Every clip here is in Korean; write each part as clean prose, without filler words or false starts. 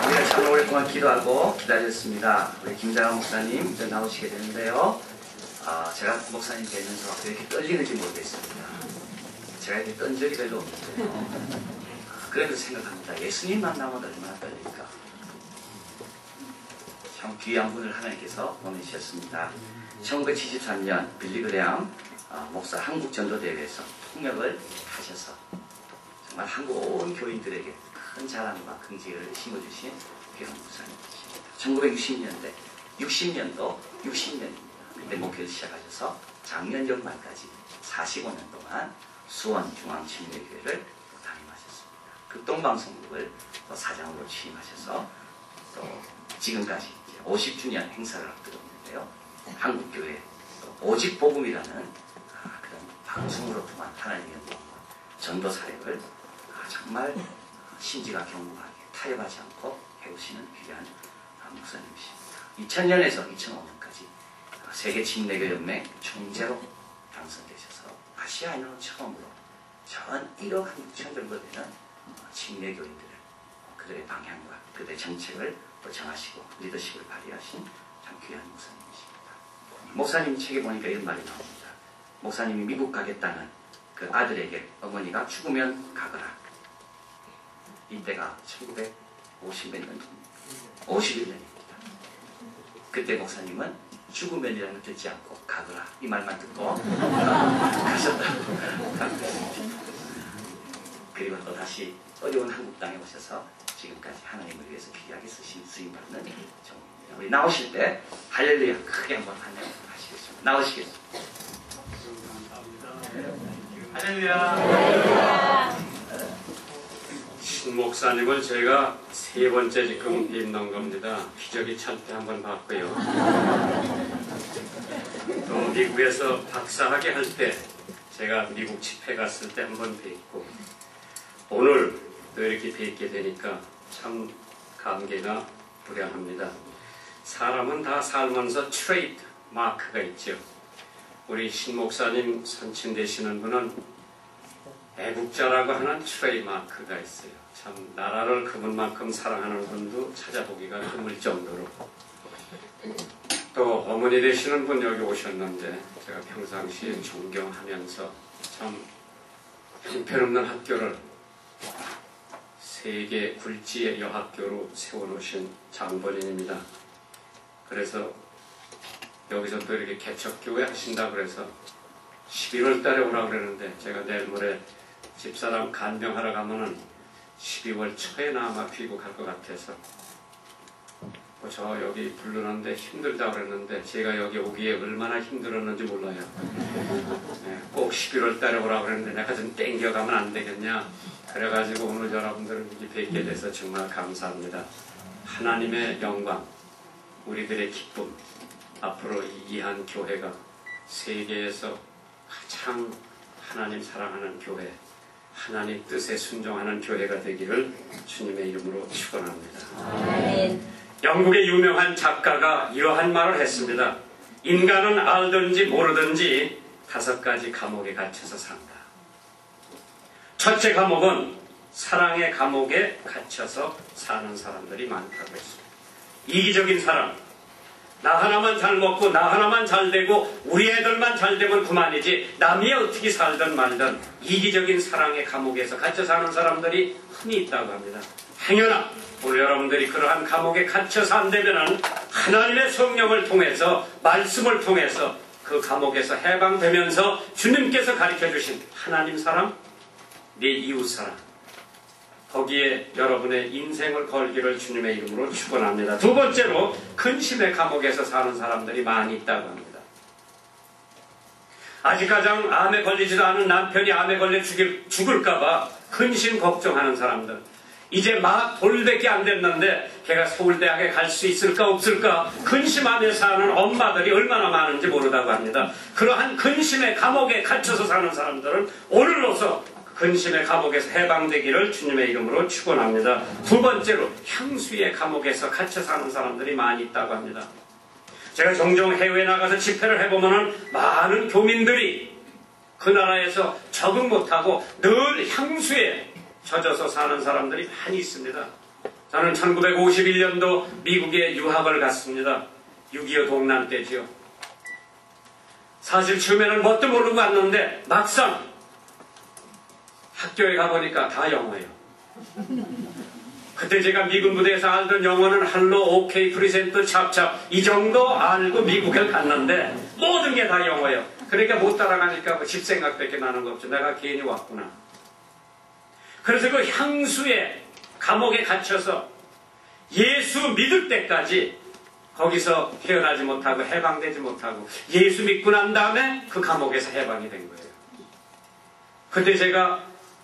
우리가 참 오랫동안 기도하고 기다렸습니다. 우리 김장한 목사님 이제 나오시게 되는데요. 제가 목사님 되면서 왜 이렇게 떨리는지 모르겠습니다. 제가 이렇게 떤 적이 별로 없는데요. 그래도 생각합니다. 예수님 만나면 얼마나 떨릴까. 참 귀한 분을 하나님께서 보내주셨습니다. 1973년 빌리그레암 목사 한국 전도대회에서 통역을 하셔서 정말 한국 온 교인들에게 큰 자랑과 긍지를 심어주신 귀한 목사님이십니다. 1960년대, 60년입니다. 그때 목회를 시작하셔서 작년 연말까지 45년 동안 수원중앙침례교회를 담임하셨습니다. 극동방송국을 사장으로 취임하셔서 또 지금까지 이제 50주년 행사를 앞두고 있는데요. 한국교회 오직 복음이라는 그런 방송으로 통한 하나님의 영광과 전도 사역을 정말 심지가 경고하게 타협하지 않고 해오시는 귀한 목사님이십니다. 2000년에서 2005년까지 세계 침례교 연맹 총재로 당선되셔서 아시아인으로 처음으로 전 1억 한국 천 정도 되는 침례교인들을 그들의 방향과 그들의 정책을 또 정하시고 리더십을 발휘하신 참 귀한 목사님이십니다. 목사님 책에 보니까 이런 말이 나옵니다. 목사님이 미국 가겠다는 그 아들에게 어머니가 죽으면 가거라. 이때가 1950몇 년, 51년입니다. 그때 목사님은 죽으면이라는 걸 듣지 않고 가거라 이 말만 듣고 가셨다고 그랬습니다. 그리고 또 다시 어려운 한국 땅에 오셔서 지금까지 하나님을 위해서 귀하게 쓰임받는 종입니다. 우리 나오실 때 할렐루야 크게 한번 하시겠습니다. 나오시겠습니다. 할렐루야. 신 목사님을 제가 세 번째 지금 뵙는 겁니다. 기저귀 찰 때 한번 봤고요. 또 미국에서 박사학위 할 때 제가 미국 집회 갔을 때 한번 뵙고 오늘 또 이렇게 뵙게 되니까 참 감개가 무량합니다. 사람은 다 살면서 트레이드 마크가 있죠. 우리 신 목사님 선친되시는 분은 애국자라고 하는 트레이드 마크가 있어요. 참 나라를 그분만큼 사랑하는 분도 찾아보기가 드물 정도로. 또 어머니 되시는 분 여기 오셨는데 제가 평상시에 존경하면서 참 형편없는 학교를 세계 굴지의 여학교로 세워놓으신 장본인입니다. 그래서 여기서 또 이렇게 개척교회 하신다 그래서 11월 달에 오라고 그러는데 제가 내일 모레 집사람 간병하러 가면은 12월 초에나 아마 귀국할 것 같아서 저 여기 부르는데 힘들다고 그랬는데 제가 여기 오기에 얼마나 힘들었는지 몰라요. 꼭 11월 달에 오라고 그랬는데 내가 좀 땡겨가면 안 되겠냐. 그래가지고 오늘 여러분들을 뵙게 돼서 정말 감사합니다. 하나님의 영광, 우리들의 기쁨, 앞으로 이한 교회가 세계에서 가장 하나님 사랑하는 교회, 하나님 뜻에 순종하는 교회가 되기를 주님의 이름으로 축원합니다. 아멘. 영국의 유명한 작가가 이러한 말을 했습니다. 인간은 알든지 모르든지 5가지 감옥에 갇혀서 산다. 첫째 감옥은 사랑의 감옥에 갇혀서 사는 사람들이 많다고 했습니다. 이기적인 사람, 나 하나만 잘 먹고 나 하나만 잘 되고 우리 애들만 잘 되면 그만이지 남이 어떻게 살든 말든 이기적인 사랑의 감옥에서 갇혀 사는 사람들이 흔히 있다고 합니다. 행여나 오늘 여러분들이 그러한 감옥에 갇혀서 안 되면은 하나님의 성령을 통해서 말씀을 통해서 그 감옥에서 해방되면서 주님께서 가르쳐주신 하나님 사랑, 내 이웃 사랑, 거기에 여러분의 인생을 걸기를 주님의 이름으로 축원합니다. 두 번째로 근심의 감옥에서 사는 사람들이 많이 있다고 합니다. 아직 가장 암에 걸리지도 않은 남편이 암에 걸려 죽을까봐 근심 걱정하는 사람들. 이제 막 돌밖에 안 됐는데 걔가 서울대학에 갈 수 있을까 없을까 근심하며 사는 엄마들이 얼마나 많은지 모르다고 합니다. 그러한 근심의 감옥에 갇혀서 사는 사람들은 오늘로서 근심의 감옥에서 해방되기를 주님의 이름으로 축원합니다. 두 번째로 향수의 감옥에서 갇혀 사는 사람들이 많이 있다고 합니다. 제가 종종 해외에 나가서 집회를 해보면 많은 교민들이 그 나라에서 적응 못하고 늘 향수에 젖어서 사는 사람들이 많이 있습니다. 저는 1951년도 미국에 유학을 갔습니다. 6.25 동란 때지요. 사실 처음에는 뭣도 모르고 갔는데 막상 학교에 가보니까 다 영어예요. 그때 제가 미군 부대에서 알던 영어는 할로, 오케이, 프리센트, 찹찹 이 정도 알고 미국을 갔는데 모든 게 다 영어예요. 그러니까 못 따라가니까 뭐 집 생각밖에 나는 거 없죠. 내가 괜히 왔구나. 그래서 그 향수의 감옥에 갇혀서 예수 믿을 때까지 거기서 헤어나지 못하고 해방되지 못하고 예수 믿고 난 다음에 그 감옥에서 해방이 된 거예요. 그때 제가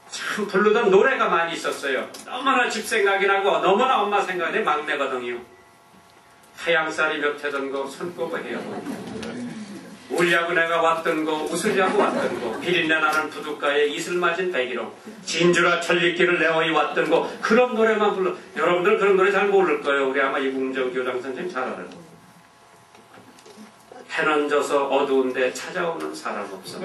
참 부르던 노래가 많이 있었어요. 너무나 집 생각이 나고 너무나 엄마 생각이 막내거든요. 하양살이 몇 해던 거 손꼽아 해요. 울려고 내가 왔던 거 웃으려고 왔던 거 비린내 나는 부둣가에 이슬 맞은 백일홍 진주라 천리길을 내어이 왔던 거 그런 노래만 불러. 여러분들 그런 노래 잘 모를 거예요. 우리 아마 이궁정 교장 선생님 잘 알아요. 해는 져서 어두운데 찾아오는 사람 없어.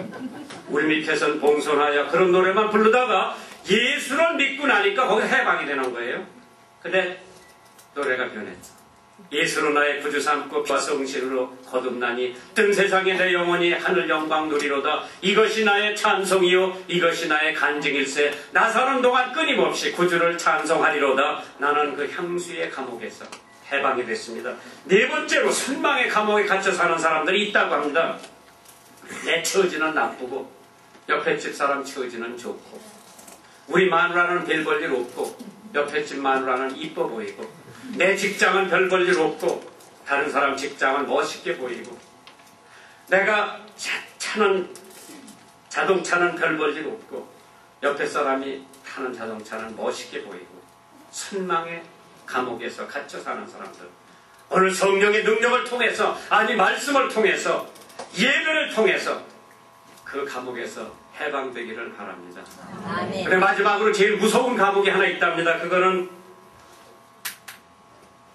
우리 밑에선 봉선하여 그런 노래만 부르다가 예수를 믿고 나니까 거기 해방이 되는 거예요. 근데 노래가 변했죠. 예수로 나의 구주 삼고 피와 성실로 거듭나니 뜬 세상에 내 영혼이 하늘 영광 누리로다. 이것이 나의 찬송이요 이것이 나의 간증일세. 나 사는 동안 끊임없이 구주를 찬송하리로다. 나는 그 향수의 감옥에서 해방이 됐습니다. 네 번째로 선망의 감옥에 갇혀 사는 사람들이 있다고 합니다. 내 처지는 나쁘고 옆에 집 사람 처지는 좋고 우리 마누라는 별 볼 일 없고 옆에 집 마누라는 이뻐 보이고 내 직장은 별 볼 일 없고 다른 사람 직장은 멋있게 보이고 내가 자동차는 별 볼 일 없고 옆에 사람이 타는 자동차는 멋있게 보이고 선망의 감옥에서 갇혀 사는 사람들 오늘 성령의 능력을 통해서 아니 말씀을 통해서 예배를 통해서 그 감옥에서 해방되기를 바랍니다. 아멘. 그래 마지막으로 제일 무서운 감옥이 하나 있답니다. 그거는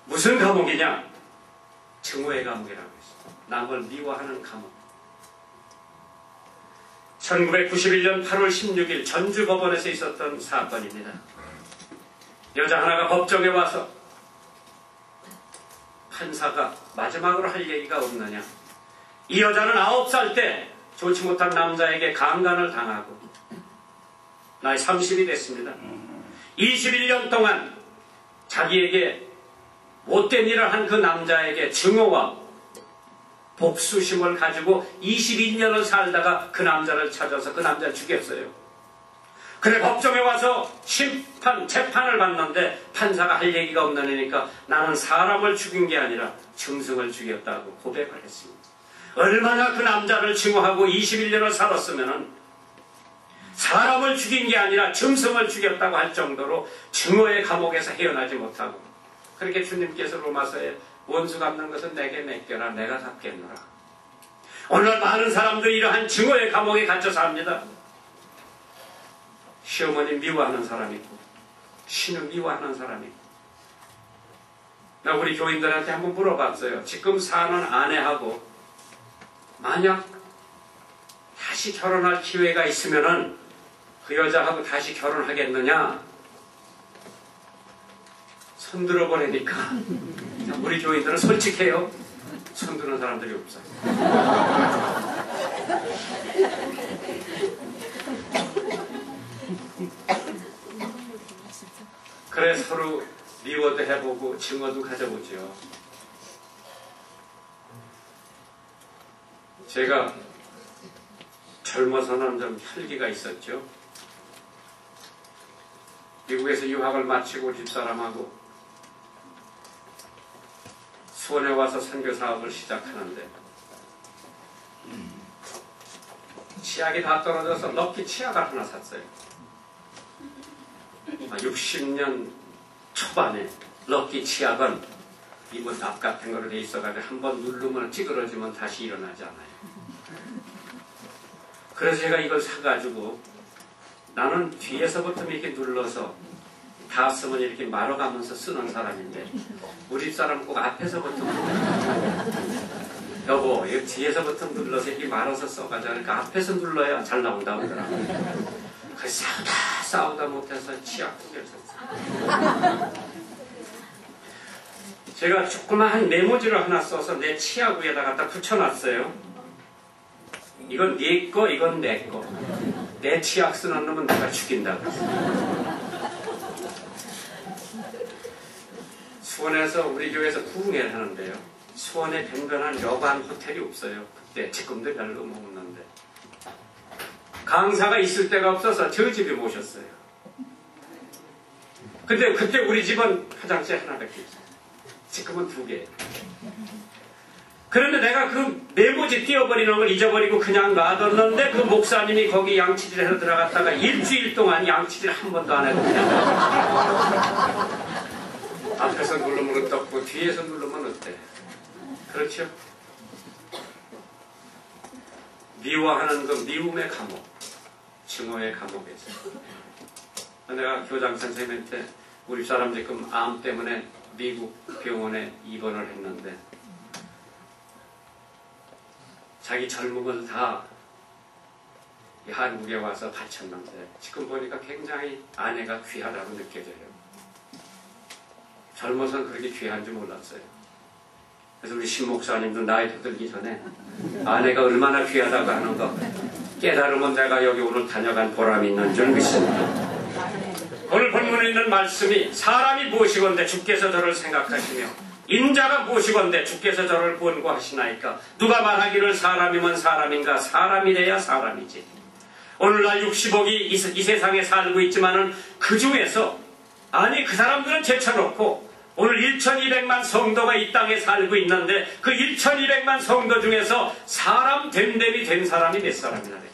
무슨 감옥이냐? 증오의 감옥이라고 했어요. 남을 미워하는 감옥. 1991년 8월 16일 전주법원에서 있었던 사건입니다. 여자 하나가 법정에 와서 판사가 마지막으로 할 얘기가 없느냐. 이 여자는 9살 때 좋지 못한 남자에게 강간을 당하고 나이 30이 됐습니다. 21년 동안 자기에게 못된 일을 한 그 남자에게 증오와 복수심을 가지고 21년을 살다가 그 남자를 찾아서 그 남자를 죽였어요. 그래 법정에 와서 재판을 받는데 판사가 할 얘기가 없느니까 나는 사람을 죽인 게 아니라 짐승을 죽였다고 고백을 했습니다. 얼마나 그 남자를 증오하고 21년을 살았으면 사람을 죽인 게 아니라 짐승을 죽였다고 할 정도로 증오의 감옥에서 헤어나지 못하고 그렇게 주님께서 로마서에 원수 갚는 것은 내게 맡겨라 내가 갚겠노라. 오늘 많은 사람들이 이러한 증오의 감옥에 갇혀 삽니다. 시어머니 미워하는 사람이 있고 신우 미워하는 사람이 있고 나 우리 교인들한테 한번 물어봤어요. 지금 사는 아내하고 만약 다시 결혼할 기회가 있으면은 그 여자하고 다시 결혼하겠느냐? 손들어 보내니까 우리 교인들은 솔직해요. 손드는 사람들이 없어요. 그래 서로 미워도 해보고 증오도 가져보죠. 제가 젊어서는 좀 혈기가 있었죠. 미국에서 유학을 마치고 집사람하고 수원에 와서 선교 사업을 시작하는데 치약이 다 떨어져서 럭키 치약을 하나 샀어요. 60년 초반에 럭키 치약은 이번 납 같은 거로 돼 있어가지고 한번 누르면 찌그러지면 다시 일어나지 않아요. 그래서 제가 이걸 사가지고 나는 뒤에서부터 이렇게 눌러서 다 쓰면 이렇게 말아가면서 쓰는 사람인데 우리 사람은 꼭 앞에서부터 여보 이거 뒤에서부터 눌러서 이렇게 말아서 써가지고 그러니까 앞에서 눌러야 잘 나온다고 하더라고요. 그래서 싸우다 못해서 치약 두 개를 샀어요. 제가 조그마한 메모지를 하나 써서 내 치아 위에다 갖다 붙여놨어요. 이건 네 거, 이건 내 거. 내 치약 쓰는 놈은 내가 죽인다. 수원에서 우리 교회에서 부흥회를 하는데요. 수원에 변변한 여관 호텔이 없어요. 그때 지금도 별로 없는데 강사가 있을 데가 없어서 저 집에 모셨어요. 근데 그때 우리 집은 화장실 하나밖에 없어요. 지금은 2개. 그런데 내가 그 메모지 띄워버리는 걸 잊어버리고 그냥 놔뒀는데 그 목사님이 거기 양치질해서 들어갔다가 일주일 동안 양치질 한 번도 안 해도 그냥 앞에서 누르면 어떻고 뒤에서 누르면 어때? 그렇죠? 미워하는 그 미움의 감옥, 증오의 감옥에서 내가 교장 선생님한테 우리 사람 지금 암 때문에 미국 병원에 입원을 했는데 자기 젊음을 다 한국에 와서 바쳤는데 지금 보니까 굉장히 아내가 귀하다고 느껴져요. 젊어서는 그렇게 귀한 줄 몰랐어요. 그래서 우리 신 목사님도 나이 들기 전에 아내가 얼마나 귀하다고 하는 거 깨달으면 내가 여기 오늘 다녀간 보람이 있는 줄 믿습니다. 오늘 본문에 있는 말씀이 사람이 무엇이건대 주께서 저를 생각하시며 인자가 무엇이건대 주께서 저를 권고하시나이까. 누가 말하기를 사람이면 사람인가. 사람이래야 사람이지. 오늘날 60억이 이 세상에 살고 있지만은 그 중에서 아니 그 사람들은 제쳐놓고 오늘 1200만 성도가 이 땅에 살고 있는데 그 1200만 성도 중에서 사람 됨됨이 된 사람이 몇 사람이나 돼.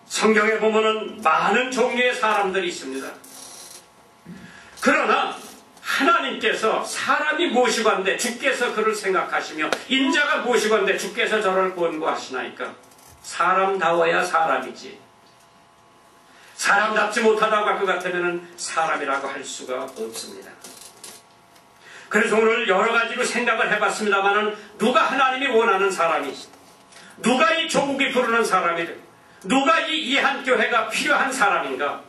성경에 보면은 많은 종류의 사람들이 있습니다. 그러나 하나님께서 사람이 무엇이건대 주께서 그를 생각하시며 인자가 무엇이건대 주께서 저를 권고하시나이까. 사람다워야 사람이지. 사람답지 못하다고 할 것 같으면 사람이라고 할 수가 없습니다. 그래서 오늘 여러 가지로 생각을 해봤습니다만은 누가 하나님이 원하는 사람이, 누가 이 조국이 부르는 사람이, 누가 이 이한교회가 필요한 사람인가?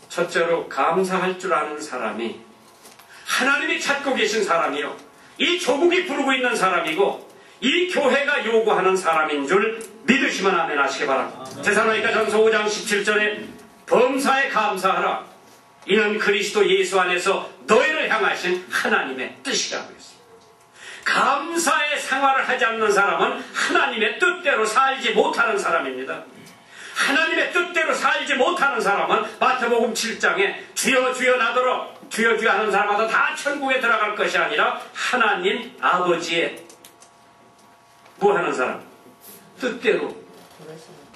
첫째로 감사할 줄 아는 사람이 하나님이 찾고 계신 사람이요, 이 조국이 부르고 있는 사람이고 이 교회가 요구하는 사람인 줄 믿으시면 아멘 하시기 바랍니다. 데살로니가 전서 5장 17절에 범사에 감사하라. 이는 그리스도 예수 안에서 너희를 향하신 하나님의 뜻이라고 했습니다. 감사의 생활을 하지 않는 사람은 하나님의 뜻대로 살지 못하는 사람입니다. 하나님의 뜻대로 살지 못하는 사람은 마태복음 7장에 주여 주여 나더러 주여 주여 하는 사람마다 다 천국에 들어갈 것이 아니라 하나님 아버지의 뭐 하는 사람? 뜻대로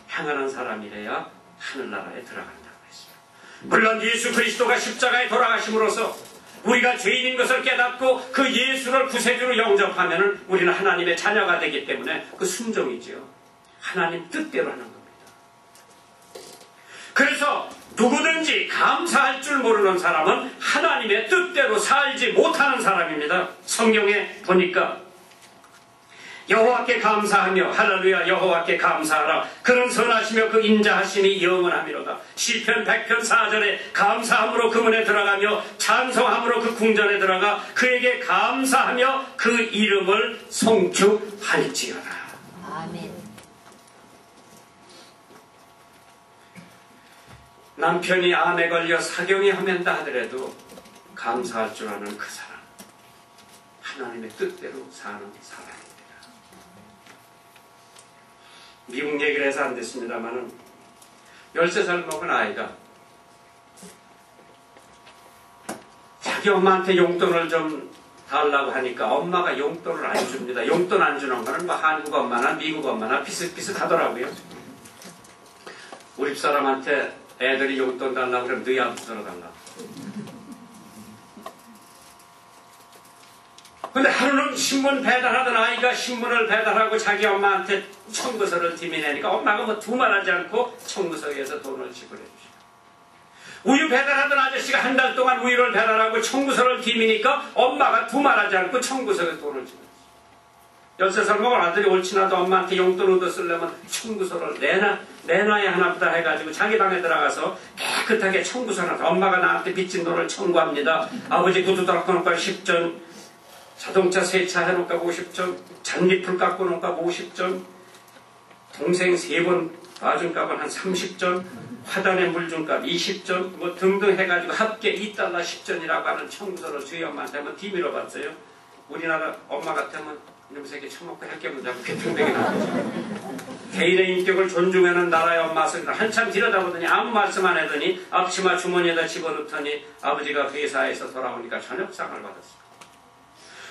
향하는 사람이래야 하늘나라에 들어간다고 했습니다. 물론 예수 그리스도가 십자가에 돌아가심으로써 우리가 죄인인 것을 깨닫고 그 예수를 구세주로 영접하면 우리는 하나님의 자녀가 되기 때문에 그 순종이지요. 하나님 뜻대로 하는 겁니다. 그래서 누구든지 감사할 줄 모르는 사람은 하나님의 뜻대로 살지 못하는 사람입니다. 성경에 보니까 여호와께 감사하며 할렐루야 여호와께 감사하라. 그는 선하시며 그 인자하심이 영원하미로다. 시편 100편 4절에 감사함으로 그 문에 들어가며 찬송함으로 그 궁전에 들어가 그에게 감사하며 그 이름을 송축할지어다. 아멘. 남편이 암에 걸려 사경이 하면다 하더라도 감사할 줄 아는 그 사람, 하나님의 뜻대로 사는 사람입니다. 미국 얘기를 해서 안 됐습니다만은 13살 먹은 아이가 자기 엄마한테 용돈을 좀 달라고 하니까 엄마가 용돈을 안 줍니다. 용돈 안 주는 거는 뭐 한국 엄마나 미국 엄마나 비슷비슷하더라고요. 우리 사람한테 애들이 용돈 달라고 그러면 너희 아버지 들어달라고. 근데 하루는 신문 배달하던 아이가 신문을 배달하고 자기 엄마한테 청구서를 디미내니까 엄마가 뭐 두말하지 않고 청구서에서 돈을 지불해 주시고, 우유 배달하던 아저씨가 한 달 동안 우유를 배달하고 청구서를 디미니까 엄마가 두말하지 않고 청구서에 돈을 지불해 주시고, 13살 먹은 아들이 옳지나도 엄마한테 용돈 얻어 쓰려면 청구서를 내놔야 하나보다 해가지고 자기 방에 들어가서 깨끗하게 청구서를 엄마가 나한테 빚진 돈을 청구합니다. 아버지 구두 닦고 놓을까 10전, 자동차 세차 해놓을까 50전, 잔디풀 깎고 놓을까 50전, 동생 3번 봐준 값은 한 30전, 화단에 물 준 값 20전, 뭐 등등 해가지고 합계 $2 10전이라고 하는 청구서를 주희 엄마한테 한번 뒤밀어 봤어요. 우리나라 엄마 같으면 이놈 새끼 처먹고 할 게 뭐냐고 개통되게 나오죠. 개인의 인격을 존중하는 나라의 엄마 소리를 한참 들여다보더니 아무 말씀 안 하더니 앞치마 주머니에다 집어넣더니 아버지가 회사에서 돌아오니까 저녁상을 받았어요.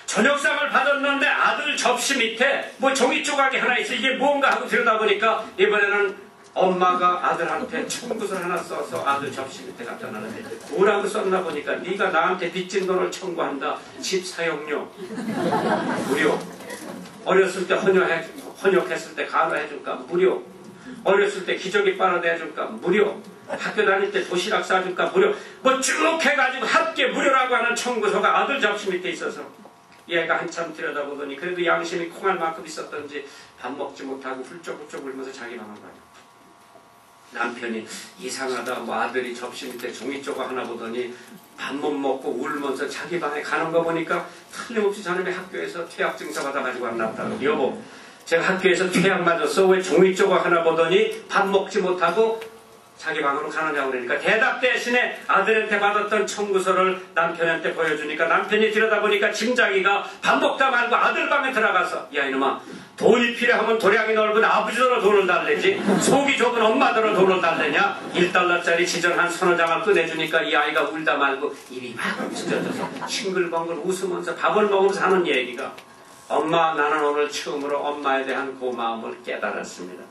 저녁상을 받았는데 아들 접시 밑에 뭐 종이 조각이 하나 있어. 이게 뭔가 하고 들여다보니까 이번에는 엄마가 아들한테 청구서를 하나 써서 아들 접시 밑에 갖다 놨는데 뭐라고 썼나 보니까 네가 나한테 빚진 돈을 청구한다. 집 사용료 무료. 어렸을 때 헌역했을 때 간호해줄까 무료. 어렸을 때 기저귀 빨아내줄까 무료. 학교 다닐 때 도시락 싸줄까 무료. 뭐 쭉 해가지고 합계 무료라고 하는 청구서가 아들 접시 밑에 있어서 얘가 한참 들여다보더니 그래도 양심이 콩알 만큼 있었던지 밥 먹지 못하고 훌쩍훌쩍 울면서 자기 방을 가요. 남편이 이상하다 뭐 아들이 접시 밑에 종이 조각 하나 보더니 밥 못 먹고 울면서 자기 방에 가는 거 보니까 틀림없이 저놈이 학교에서 퇴학 증서 받아가지고 왔다고. 여보 제가 학교에서 퇴학 맞았어. 왜 종이 조각 하나 보더니 밥 먹지 못하고 자기 방으로 가느냐고 그러니까 대답 대신에 아들한테 받았던 청구서를 남편한테 보여주니까 남편이 들여다보니까 짐작이가 밥 먹다 말고 아들 방에 들어가서 야 이놈아 돈이 필요하면 도량이 넓은 아버지더러 돈을 달래지 속이 좁은 엄마더러 돈을 달래냐. $1짜리 지전 한 서너 장을 꺼내주니까 이 아이가 울다 말고 입이 막 찢어져서 싱글벙글 웃으면서 밥을 먹으면서 하는 얘기가 엄마 나는 오늘 처음으로 엄마에 대한 고마움을 깨달았습니다.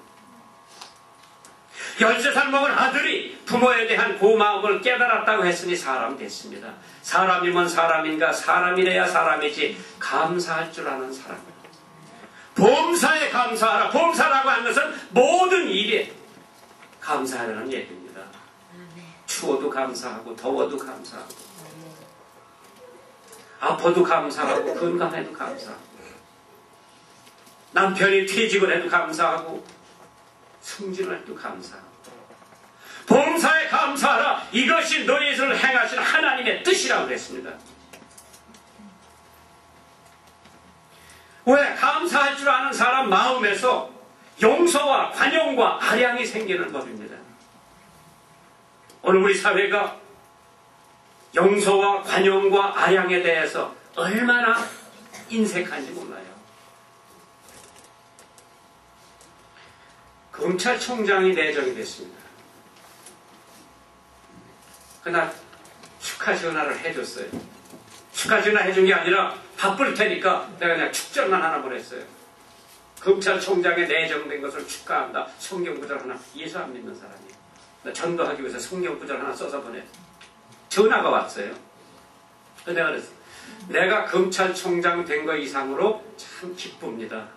13살 먹은 아들이 부모에 대한 고마움을 깨달았다고 했으니 사람 됐습니다. 사람이면 사람인가 사람이래야 사람이지 감사할 줄 아는 사람이다. 범사에 감사하라. 범사라고 하는 것은 모든 일에 감사하라는 얘기입니다. 추워도 감사하고 더워도 감사하고 아파도 감사하고 건강해도 감사하고 남편이 퇴직을 해도 감사하고 승진을 해도 감사하고 범사에 감사하라. 이것이 너희를 행하신 하나님의 뜻이라고 그랬습니다. 왜? 감사할 줄 아는 사람 마음에서 용서와 관용과 아량이 생기는 법입니다. 오늘 우리 사회가 용서와 관용과 아량에 대해서 얼마나 인색한지 몰라요. 검찰총장이 내정이 됐습니다. 그날 축하 전화를 해줬어요. 축하 전화 해준 게 아니라 바쁠 테니까 내가 그냥 축전만 하나 보냈어요. 검찰총장에 내정된 것을 축하한다. 성경구절 하나. 예수 안 믿는 사람이에요. 나 전도하기 위해서 성경구절 하나 써서 보냈어요. 전화가 왔어요. 내가 그랬어요. 내가 검찰총장 된 거 이상으로 참 기쁩니다.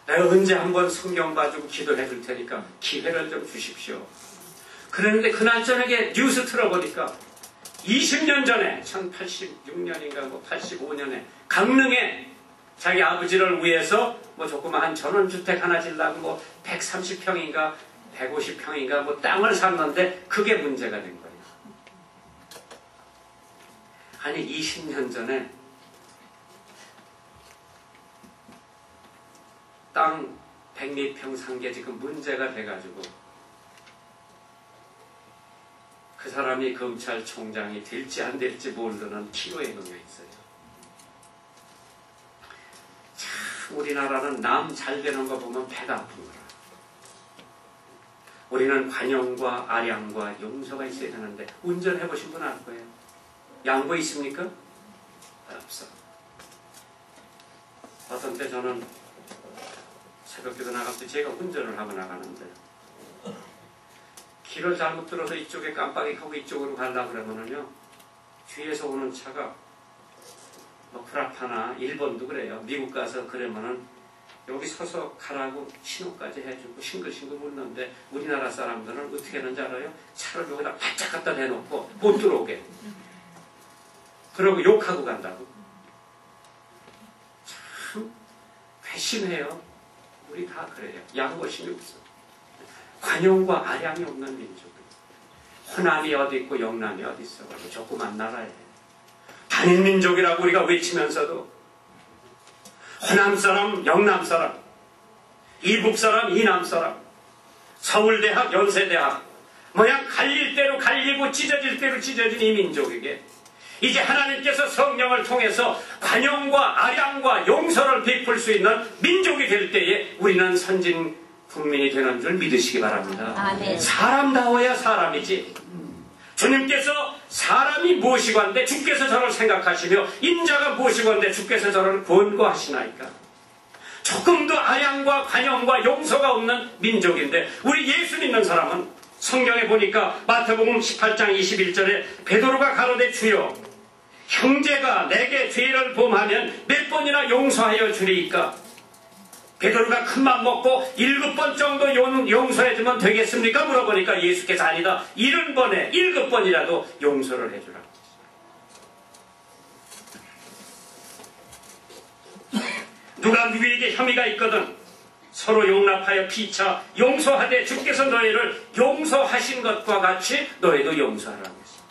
내가 언제 한번 성경 봐주고 기도해 줄 테니까 기회를 좀 주십시오. 그런데 그날 저녁에 뉴스 틀어보니까 20년 전에 1086년인가 뭐 85년에 강릉에 자기 아버지를 위해서 뭐 조그마한 전원주택 하나 지려고 뭐 130평인가 150평인가 뭐 땅을 샀는데 그게 문제가 된 거예요. 아니 20년 전에 땅 100리평 산 게 지금 문제가 돼가지고 그 사람이 검찰총장이 될지 안 될지 모르는 기로에 놓여 있어요. 참 우리나라는 남 잘 되는 거 보면 배가 아픈 거라. 우리는 관용과 아량과 용서가 있어야 되는데 운전해보신 분 알 거예요. 양보 있습니까? 없어. 어떤 때 저는 새벽기도 나갈 때 제가 운전을 하고 나가는데 길을 잘못 들어서 이쪽에 깜빡이 켜고 이쪽으로 가려고 그러면은요 뒤에서 오는 차가 뭐 프라파나 일본도 그래요. 미국 가서 그러면은 여기 서서 가라고 신호까지 해주고 싱글싱글 웃는데 우리나라 사람들은 어떻게 하는지 알아요? 차를 여기다 바짝 갖다 대놓고 못 들어오게 그러고 욕하고 간다고. 배신해요. 우리 다 그래요. 양보심이 없어. 관용과 아량이 없는 민족이에요. 호남이 어디 있고 영남이 어디 있어. 조그만 나라에 단일민족이라고 우리가 외치면서도 호남 사람, 영남 사람, 이북 사람, 이남 사람, 서울대학, 연세대학, 모양 갈릴 대로 갈리고 찢어질 대로 찢어진 이 민족에게 이제 하나님께서 성령을 통해서 관용과 아량과 용서를 베풀 수 있는 민족이 될 때에 우리는 선진 국민이 되는 줄 믿으시기 바랍니다. 아멘. 사람다워야 사람이지. 주님께서 사람이 무엇이고 한데 주께서 저를 생각하시며 인자가 무엇이고 한데 주께서 저를 권고하시나이까. 조금도 아량과 관용과 용서가 없는 민족인데 우리 예수 믿는 사람은 성경에 보니까 마태복음 18장 21절에 베드로가 가로되 주여 형제가 내게 죄를 범하면 몇 번이나 용서하여 주리이까. 베드로가 큰맘 먹고 7번 정도 용서해주면 되겠습니까? 물어보니까 예수께서 아니다. 70번에 7번이라도 용서를 해주라. 누가 누구에게 혐의가 있거든 서로 용납하여 피차 용서하되 주께서 너희를 용서하신 것과 같이 너희도 용서하라고 했습니다.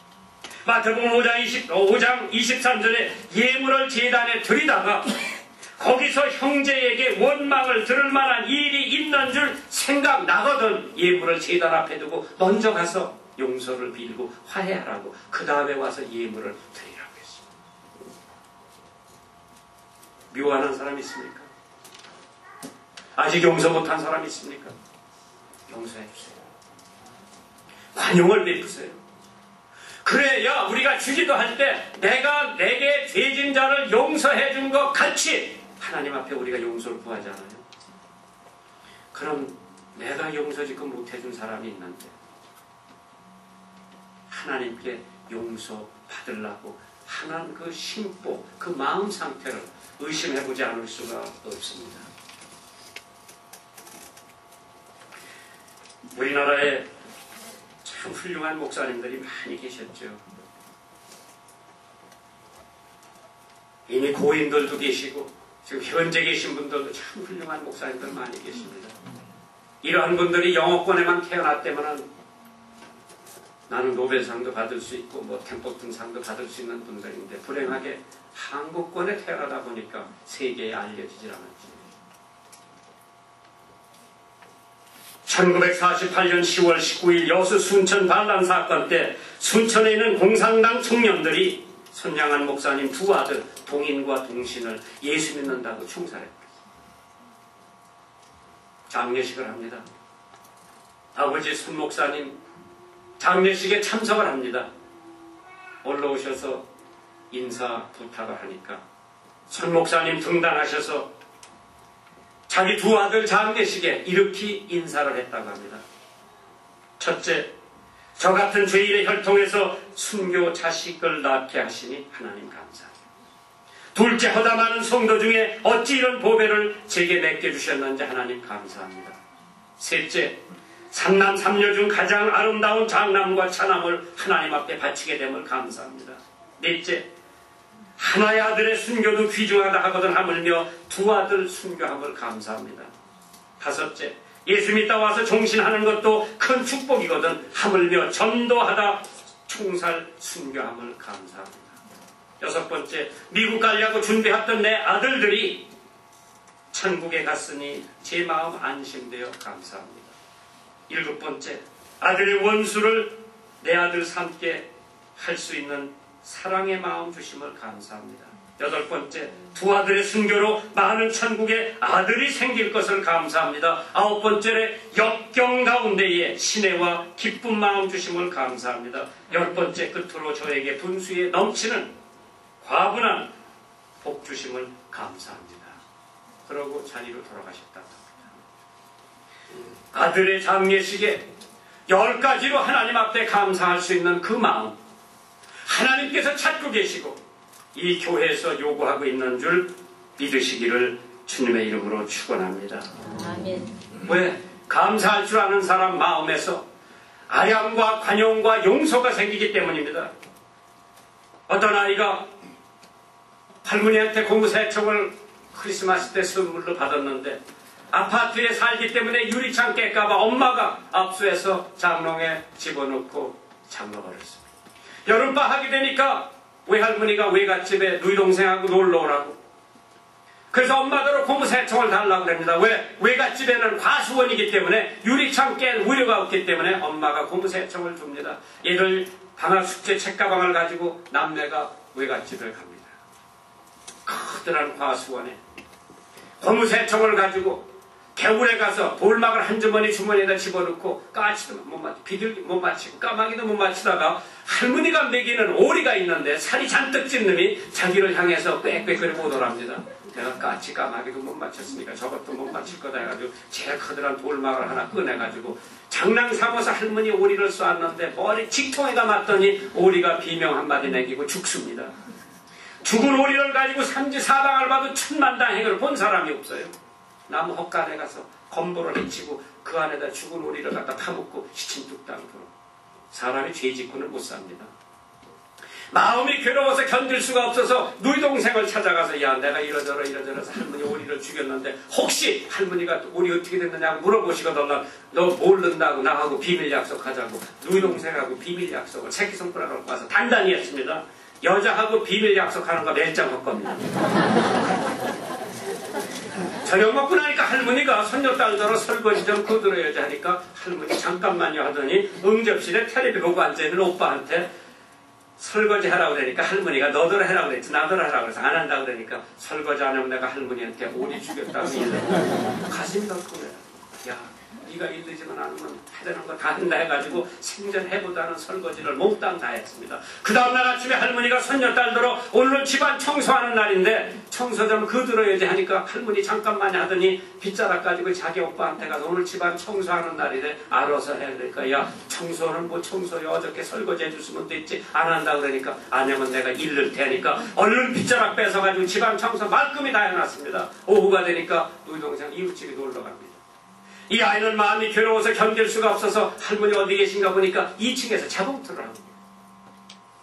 마태복음 5장 23절에 예물을 제단에 드리다가 거기서 형제에게 원망을 들을 만한 일이 있는 줄 생각나거든 예물을 제단 앞에 두고 먼저 가서 용서를 빌고 화해하라고 그 다음에 와서 예물을 드리라고 했습니다. 미워하는 사람 있습니까? 아직 용서 못한 사람 있습니까? 용서해 주세요. 관용을 베푸세요. 그래야 우리가 주기도 할 때 내가 내게 죄진 자를 용서해 준 것 같이 하나님 앞에 우리가 용서를 구하잖아요. 그럼 내가 용서지금 못해준 사람이 있는데 하나님께 용서받으려고 하는 그 심보, 그 마음 상태를 의심해보지 않을 수가 없습니다. 우리나라에 참 훌륭한 목사님들이 많이 계셨죠. 이미 고인들도 계시고 지금 현재 계신 분들도 참 훌륭한 목사님들 많이 계십니다. 이러한 분들이 영어권에만 태어났다면 나는 노벨상도 받을 수 있고 뭐 템플턴상도 받을 수 있는 분들인데 불행하게 한국권에 태어나다 보니까 세계에 알려지질 않았지. 1948년 10월 19일 여수 순천 반란 사건 때 순천에 있는 공산당 청년들이 손양한 목사님 두 아들 동인과 동신을 예수 믿는다고 총살했다. 장례식을 합니다. 아버지 손 목사님 장례식에 참석을 합니다. 올라오셔서 인사 부탁을 하니까 손 목사님 등단하셔서 자기 두 아들 장례식에 이렇게 인사를 했다고 합니다. 첫째, 저 같은 죄인의 혈통에서 순교 자식을 낳게 하시니 하나님 감사합니다. 둘째, 허다 많은 성도 중에 어찌 이런 보배를 제게 맡겨주셨는지 하나님 감사합니다. 셋째, 삼남 삼녀 중 가장 아름다운 장남과 차남을 하나님 앞에 바치게 됨을 감사합니다. 넷째, 하나의 아들의 순교도 귀중하다 하거든 하물며 두 아들 순교함을 감사합니다. 다섯째, 예수 믿다 와서 종신하는 것도 큰 축복이거든 하물며 전도하다 총살 순교함을 감사합니다. 여섯 번째, 미국 가려고 준비했던 내 아들들이 천국에 갔으니 제 마음 안심되어 감사합니다. 일곱 번째, 아들의 원수를 내 아들 삼게 할 수 있는 사랑의 마음 주심을 감사합니다. 여덟 번째, 두 아들의 순교로 많은 천국에 아들이 생길 것을 감사합니다. 아홉 번째에 역경 가운데에 신혜와 기쁜 마음 주심을 감사합니다. 열 번째, 끝으로 저에게 분수에 넘치는 과분한 복 주심을 감사합니다. 그러고 자리로 돌아가셨다고 합니다. 아들의 장례식에 10가지로 하나님 앞에 감사할 수 있는 그 마음, 하나님께서 찾고 계시고 이 교회에서 요구하고 있는 줄 믿으시기를 주님의 이름으로 축원합니다. 아멘. 왜? 감사할 줄 아는 사람 마음에서 아량과 관용과 용서가 생기기 때문입니다. 어떤 아이가 할머니한테 공세청을 크리스마스 때 선물로 받았는데 아파트에 살기 때문에 유리창 깰까봐 엄마가 압수해서 장롱에 집어넣고 잠가버렸습니다. 여름방학이 되니까 외할머니가 외갓집에 누이 동생하고 놀러 오라고. 그래서 엄마더러 고무세청을 달라고 합니다. 왜? 외갓집에는 과수원이기 때문에 유리창 깰 우려가 없기 때문에 엄마가 고무세청을 줍니다. 얘를 방학 숙제 책가방을 가지고 남매가 외갓집에 갑니다. 커다란 과수원에 고무세청을 가지고 겨울에 가서 돌막을 한 주머니에다 집어넣고 까치도 못 맞추고 비둘기 못 맞추고 까마귀도 못 맞추다가 할머니가 먹이는 오리가 있는데 살이 잔뜩 찐 놈이 자기를 향해서 꽥꽥거리고 오더랍니다. 내가 까치 까마귀도 못 맞췄으니까 저것도 못 맞출 거다 해가지고 제일 커다란 돌막을 하나 꺼내가지고 장난 삼아서 할머니 오리를 쏘았는데 머리 직통에다 맞더니 오리가 비명 한마디 내기고 죽습니다. 죽은 오리를 가지고 삼지사방을 봐도 천만다행을 본 사람이 없어요. 나무 헛간에 가서 건보를 해치고 그 안에다 죽은 오리를 갖다 파묻고 시침뚝당으로 사람이 죄 짓고는 못 삽니다. 마음이 괴로워서 견딜 수가 없어서 누이 동생을 찾아가서 야 내가 이러저러서 할머니 오리를 죽였는데 혹시 할머니가 오리 어떻게 됐느냐고 물어보시거든. 너 모른다고 나하고 비밀 약속하자고 누이 동생하고 비밀 약속을 새끼손가락을 갖고 와서 단단히 했습니다. 여자하고 비밀 약속하는 거 멸장할 겁니다. 저녁 먹고 나니까 할머니가 손녀딸더러 설거지 좀 거들어야지 하니까 할머니 잠깐만요 하더니 응접실에 텔레비 보고 앉아있는 오빠한테 설거지 하라고 그러니까 할머니가 너더러 하라고 그랬지 나더러 하라고 그래서 안 한다고 그러니까 설거지 안 하면 내가 할머니한테 오리 죽였다고 가슴이 덜컥해요. 야 네가 일르지만 않으면 하자는 거 다 한다 해가지고 생전해보다는 설거지를 몽땅 다 했습니다. 그 다음날 아침에 할머니가 손녀딸들어 오늘은 집안 청소하는 날인데 청소 좀 거들어야지 하니까 할머니 잠깐만 하더니 빗자락 가지고 자기 오빠한테 가서 오늘 집안 청소하는 날이래 알아서 해. 그러니까 야 청소는 뭐 청소야 어저께 설거지 해줬으면 됐지 안 한다 그러니까 안 하면 내가 일를 테니까 얼른 빗자락 뺏어가지고 집안 청소 말끔히 다 해놨습니다. 오후가 되니까 누이 동생 이웃집에 놀러 갑니다. 이 아이는 마음이 괴로워서 견딜 수가 없어서 할머니 어디 계신가 보니까 2층에서 자봉틀을 합니다.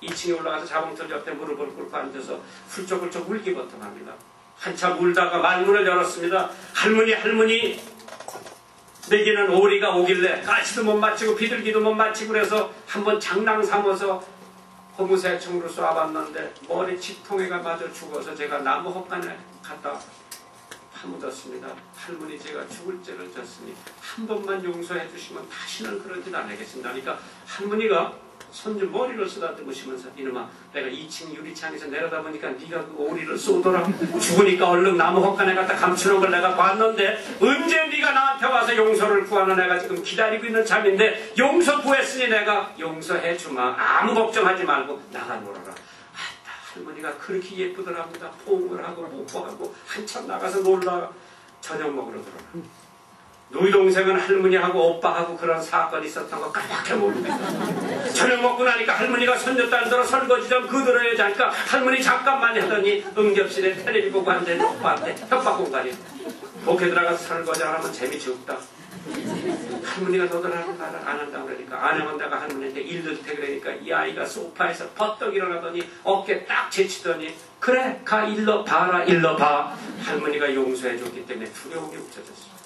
2층에 올라가서 자봉틀 옆에 무릎을 꿇고 앉아서 훌쩍훌쩍 울기버텀합니다. 한참 울다가 말문을 열었습니다. 할머니 먹이는 오리가 오길래 까치도 못 맞히고 비둘기도 못 맞히고 그래서 한번 장낭 삼아서 고무새총으로 쏘아봤는데 머리 치통에가 맞아 죽어서 제가 나무 헛간에 갔다 파묻었습니다. 할머니 제가 죽을 죄를 졌으니 한 번만 용서해 주시면 다시는 그런 짓 안 하겠습니다. 그러니까 할머니가 손주 머리를 쓰다듬으시면서 이놈아 내가 2층 유리창에서 내려다보니까 네가 그 오리를 쏘더라. 죽으니까 얼른 나무 헛간에 갖다 감추는 걸 내가 봤는데 언제 네가 나한테 와서 용서를 구하는 내가 지금 기다리고 있는 참인데 용서 구했으니 내가 용서해 주마. 아무 걱정하지 말고 나가 놀아라. 할머니가 그렇게 예쁘더랍니다. 포옹을 하고 뽀뽀하고 한참 나가서 놀다 저녁 먹으러 들어가. 누이 동생은 할머니하고 오빠하고 그런 사건이 있었던 거 까맣게 모릅니다. 저녁 먹고 나니까 할머니가 손녀딸들어 설거지 좀 거들어야지 하니까 할머니 잠깐만 하더니 응접실에 텔레비 보고 앉아있는 오빠한테 협박공갈이 목에 들어가서 설거지 안 하면 재미지 없다. 할머니가 너들 하는 말을 안 한다고 그러니까 안 하면 내가 할머니한테 일들 테 그러니까 이 아이가 소파에서 퍼떡 일어나더니 어깨 딱 제치더니 그래 가 일러 봐라 일러 봐. 할머니가 용서해 줬기 때문에 두려움이 없어졌습니다.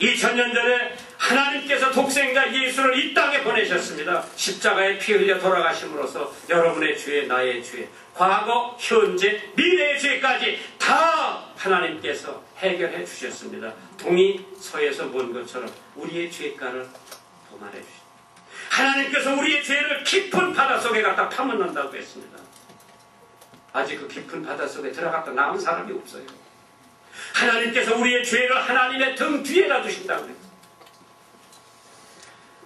2000년 전에 하나님께서 독생자 예수를 이 땅에 보내셨습니다. 십자가에 피 흘려 돌아가심으로써 여러분의 죄 나의 죄 과거 현재 미래의 죄까지 다 하나님께서 해결해 주셨습니다. 동이 서에서 먼 것처럼 우리의 죄가를 도말해 주십니다. 하나님께서 우리의 죄를 깊은 바닷속에 갖다 파묻는다고 했습니다. 아직 그 깊은 바닷속에 들어갔다 나온 사람이 없어요. 하나님께서 우리의 죄를 하나님의 등 뒤에 놔두신다고 했습니다.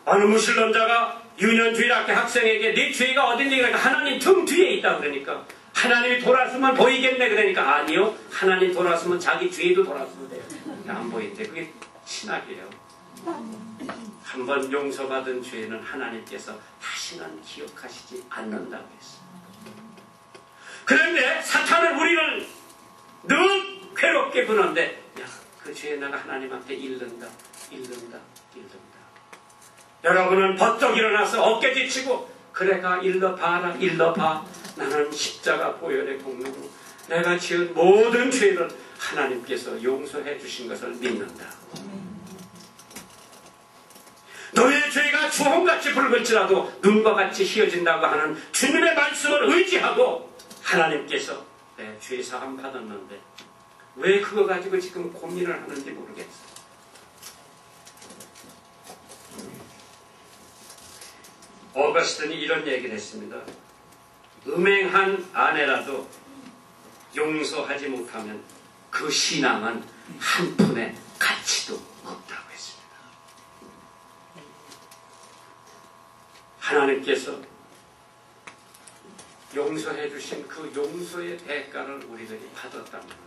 어느 무슬림자가 유년주일 학교 학생에게 네 죄가 어딘지 그러니까 하나님 등 뒤에 있다고 그러니까 하나님이 돌아서면 보이겠네 그러니까 아니요. 하나님 돌아서면 자기 죄도 돌아서면 돼요. 안 보인대. 그게 신학이에요. 한번 용서받은 죄는 하나님께서 다시는 기억하시지 않는다고 했어요. 그런데 사탄은 우리를 늘 괴롭게 구는데 그 죄에 내가 하나님한테 잃는다. 여러분은 버쩍 일어나서 어깨 뒤치고 그래 가 일러봐라 일러봐. 나는 십자가 보혈의 공로로 내가 지은 모든 죄를 하나님께서 용서해 주신 것을 믿는다. 너의 죄가 주홍같이 붉을지라도 눈과 같이 희어진다고 하는 주님의 말씀을 의지하고 하나님께서 내 죄 사함 받았는데 왜 그거 가지고 지금 고민을 하는지 모르겠어. 어거스틴이 이런 얘기를 했습니다. 음행한 아내라도 용서하지 못하면 그 신앙은 한 푼의 가치도 없다고 했습니다. 하나님께서 용서해 주신 그 용서의 대가를 우리들이 받았다는 거예요.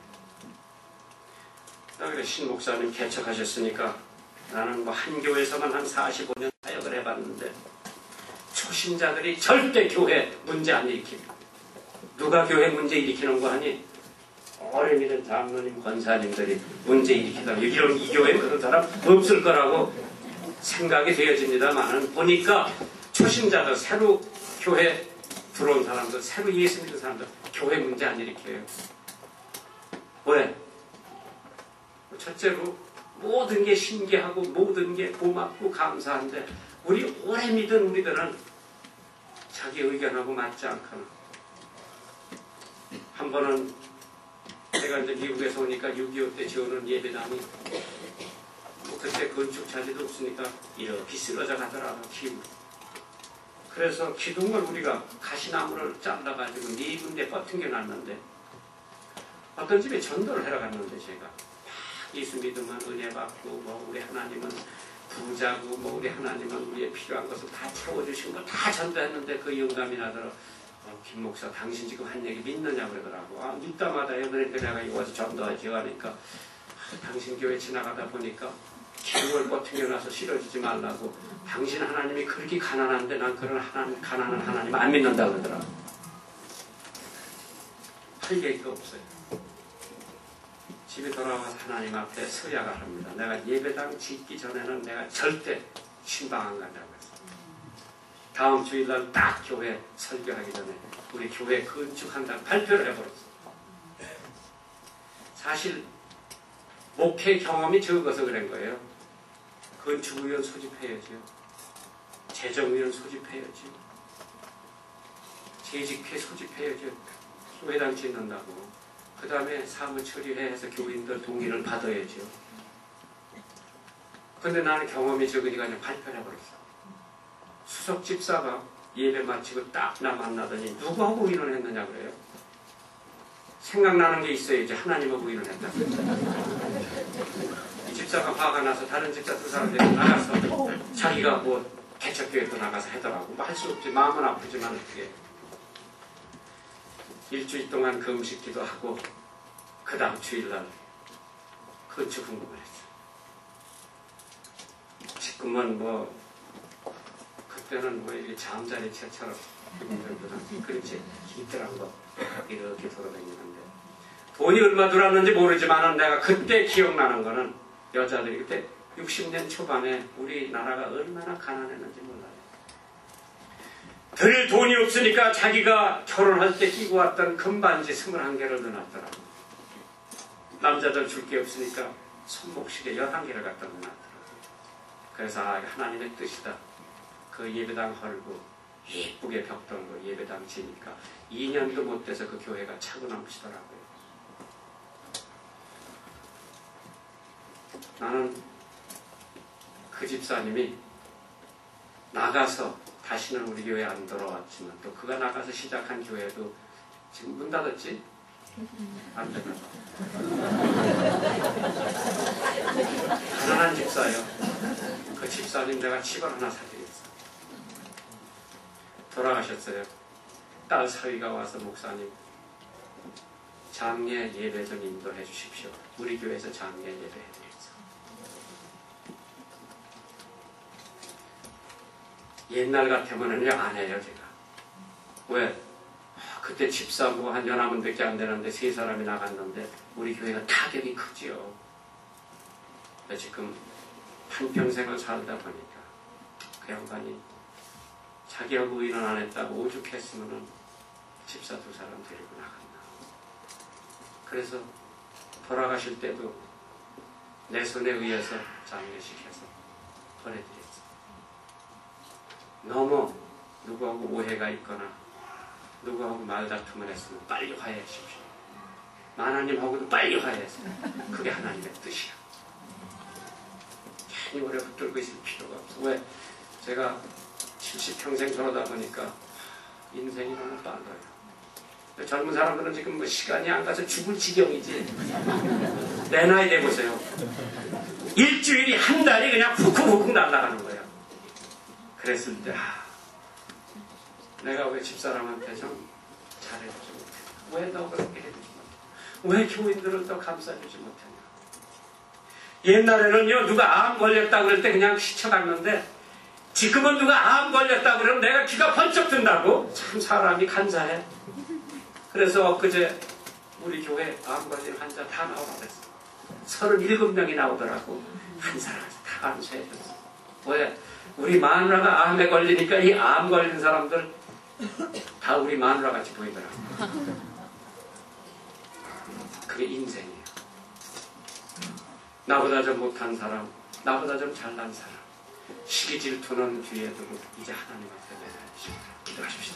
그래 신 목사님 개척하셨으니까 나는 뭐 한 교회에서만 한 45년 사역을 해봤는데 초신자들이 절대 교회 문제 안 일으킵니다. 누가 교회 문제 일으키는 거 하니? 어른이든 장로님, 권사님들이 문제 일으키다. 이런 이 교회에 그런 사람 없을 거라고 생각이 되어집니다만은 보니까 초신자들, 새로 교회 들어온 사람들, 새로 예수 믿는 사람들 교회 문제 안 일으켜요. 왜? 첫째로 모든 게 신기하고 모든 게 고맙고 감사한데 우리 오래 믿은 우리들은 자기 의견하고 맞지 않거나 한 번은 제가 이제 미국에서 오니까 6.25 때 지어놓은 예배당이 그때 건축 자재도 없으니까 이렇게 쓰러져 가더라고요. 기분. 그래서 기둥을 우리가 가시나무를 잘라가지고 4군데 뻗팅겨 놨는데 어떤 집에 전도를 하러 갔는데 제가 예수 믿으면 은혜 받고 뭐 우리 하나님은 부자고 뭐 우리 하나님은 우리의 필요한 것을 다 채워주신 거 다 전도했는데 그 영감이 나더러 김 목사 당신 지금 한 얘기 믿느냐 그러더라고. 아 믿다마다요. 그러니까 내가 와서 전도하지 하니까 당신 교회 지나가다 보니까 기둥을 뻗팅겨놔서 실어주지 말라고. 당신 하나님이 그렇게 가난한데 난 그런 가난한 하나님 안 믿는다 그러더라고. 할 얘기가 없어요. 집에 돌아와서 하나님 앞에 서약을 합니다. 내가 예배당 짓기 전에는 내가 절대 신방 안 간다고 했어요. 다음 주일날 딱 교회 설교하기 전에 우리 교회 건축한다고 발표를 해버렸어요. 사실 목회 경험이 적어서 그런 거예요. 건축위원 소집해야죠. 재정위원 소집해야죠. 재직회 소집해야죠. 교회당 짓는다고. 그 다음에 사무 처리해서 교인들 동의를 받아야죠. 근데 나는 경험이 적으니까 그냥 발표를 해버렸어. 수석 집사가 예배 마치고 딱 나 만나더니 누구하고 의논을 했느냐 그래요. 생각나는 게 있어야지 하나님하고 의논을 했다. 이 집사가 화가 나서 다른 집사 두 사람들이 나가서 자기가 뭐 개척교회도 나가서 하더라고. 뭐 할 수 없지. 마음은 아프지만 어떻게. 일주일 동안 금식 기도하고 그 다음 주일날 건축 궁금을 했어요. 지금은 뭐 그때는 뭐 이게 잠자리 채처럼 그렇지 기대란 거 이렇게 돌아다니는데 돈이 얼마 들었는지 모르지만 내가 그때 기억나는 거는 여자들이 그때 60년 초반에 우리나라가 얼마나 가난했는지 몰라요. 들 돈이 없으니까 자기가 결혼할 때 끼고 왔던 금반지 21개를 넣어놨더라고. 남자들 줄 게 없으니까 손목시계 11개를 갖다 넣어놨더라고. 그래서 하나님의 뜻이다. 그 예배당 헐고 예쁘게 벽돌고 예배당 지니까 2년도 못 돼서 그 교회가 차고 넘치더라고요. 나는 그 집사님이 나가서 다시는 우리 교회 안 돌아왔지만 또 그가 나가서 시작한 교회도 지금 문 닫았지? 안 닫았어. 가난한 집사예요. 그 집사님 내가 집을 하나 사드렸어. 돌아가셨어요. 딸 사위가 와서 목사님 장례 예배 좀 인도해 주십시오. 우리 교회에서 장례 예배 해드렸어. 옛날 같으면은요 안 해요 제가. 왜? 그때 집사 뭐 한 연합원밖에 안 되는데 3사람이 나갔는데 우리 교회가 타격이 크지요. 지금 한평생을 살다 보니까 그 양반이 자기하고 의논 안 했다고 오죽했으면은 집사 2사람 데리고 나갔나. 그래서 돌아가실 때도 내 손에 의해서 장례식해서 보내드렸어요. 너무 누구하고 오해가 있거나 누구하고 말다툼을 했으면 빨리 화해하십시오. 하나님하고도 빨리 화해하세요. 그게 하나님의 뜻이야. 괜히 오래 붙들고 있을 필요가 없어. 왜? 제가 70평생 저러다 보니까 인생이 너무 빨라요. 젊은 사람들은 지금 뭐 시간이 안 가서 죽을 지경이지. 내 나이 돼 보세요. 일주일이 한 달이 그냥 훅훅훅 날아가는 거예요. 그랬을 때 내가 왜 집사람한테 좀 잘해주지 못했나? 왜 너 그렇게 해주지 못했나? 왜 교인들을 더 감싸주지 못했나? 옛날에는요, 누가 암 걸렸다 그럴 때 그냥 스쳐갔는데 지금은 누가 암 걸렸다 그러면 내가 귀가 번쩍 든다고. 참 사람이 간사해. 그래서 엊그제 우리 교회 암 걸린 환자 다 나오라고 그랬어. 37명이 나오더라고. 한 사람한테 다 감사해줬어. 왜? 우리 마누라가 암에 걸리니까 이 암 걸린 사람들 다 우리 마누라 같이 보이더라고. 그게 인생이에요. 나보다 좀 못한 사람, 나보다 좀 잘난 사람, 시기 질투는 뒤에 두고 이제 하나님 앞에 매달리십시오. 기도하십시오.